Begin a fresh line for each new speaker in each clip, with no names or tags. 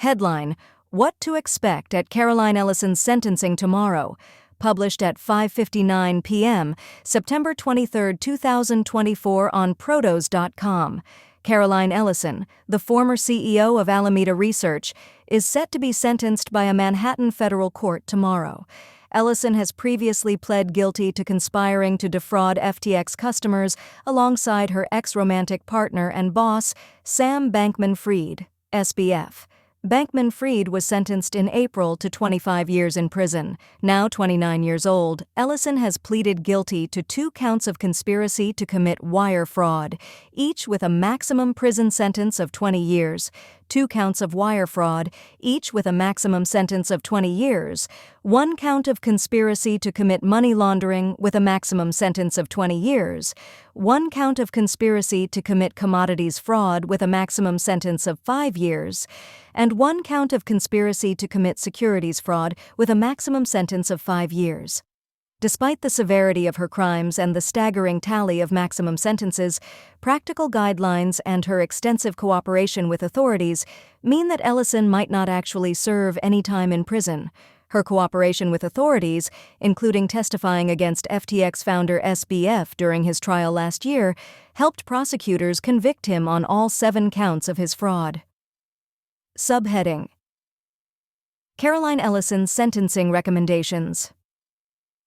Headline: What to Expect at Caroline Ellison's Sentencing Tomorrow. Published at 5:59 p.m., September 23, 2024 on protos.com. Caroline Ellison, the former CEO of Alameda Research, is set to be sentenced by a Manhattan federal court tomorrow. Ellison has previously pled guilty to conspiring to defraud FTX customers alongside her ex-romantic partner and boss, Sam Bankman-Fried, SBF. Bankman-Fried was sentenced in April to 25 years in prison. Now 29 years old, Ellison has pleaded guilty to 2 counts of conspiracy to commit wire fraud, each with a maximum prison sentence of 20 years. 2 counts of wire fraud, each with a maximum sentence of 20 years. 1 count of conspiracy to commit money laundering with a maximum sentence of 20 years. 1 count of conspiracy to commit commodities fraud with a maximum sentence of 5 years. And 1 count of conspiracy to commit securities fraud with a maximum sentence of 5 years. Despite the severity of her crimes and the staggering tally of maximum sentences, practical guidelines and her extensive cooperation with authorities mean that Ellison might not actually serve any time in prison. Her cooperation with authorities, including testifying against FTX founder SBF during his trial last year, helped prosecutors convict him on all 7 counts of his fraud. Subheading: Caroline Ellison's sentencing recommendations.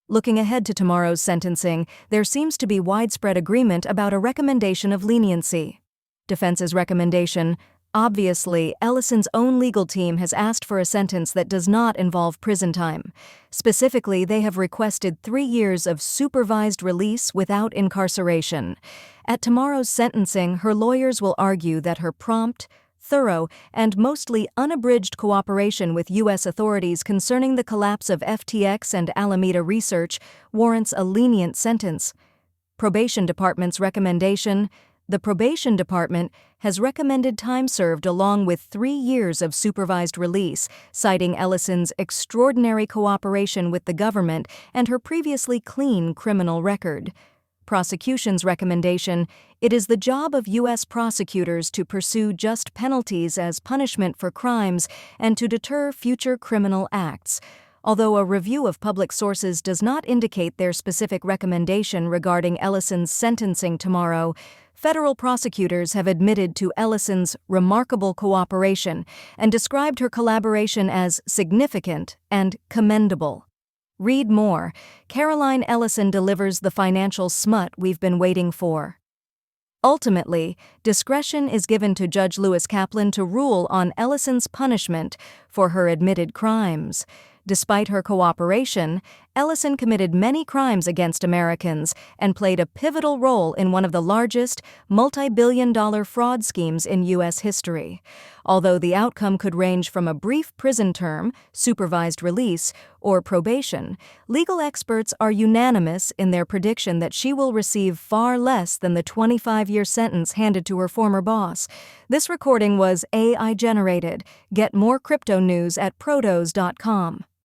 Looking ahead to tomorrow's sentencing, there seems to be widespread agreement about a recommendation of leniency. Defense's recommendation: obviously, Ellison's own legal team has asked for a sentence that does not involve prison time. Specifically, they have requested 3 years of supervised release without incarceration. At tomorrow's sentencing, her lawyers will argue that her prompt, thorough, and mostly unabridged cooperation with U.S. authorities concerning the collapse of FTX and Alameda Research warrants a lenient sentence. Probation Department's recommendation: the Probation Department has recommended time served along with 3 years of supervised release, citing Ellison's extraordinary cooperation with the government and her previously clean criminal record. Prosecution's recommendation: it is the job of U.S. prosecutors to pursue just penalties as punishment for crimes and to deter future criminal acts. Although a review of public sources does not indicate their specific recommendation regarding Ellison's sentencing tomorrow, federal prosecutors have admitted to Ellison's remarkable cooperation and described her collaboration as significant and commendable. Read more. Caroline Ellison delivers the financial smut we've been waiting for. Ultimately, discretion is given to Judge Lewis Kaplan to rule on Ellison's punishment for her admitted crimes. Despite her cooperation, Ellison committed many crimes against Americans and played a pivotal role in one of the largest, multi-billion-dollar fraud schemes in U.S. history. Although the outcome could range from a brief prison term, supervised release, or probation, legal experts are unanimous in their prediction that she will receive far less than the 25-year sentence handed to her former boss. This recording was AI-generated. Get more crypto news at protos.com.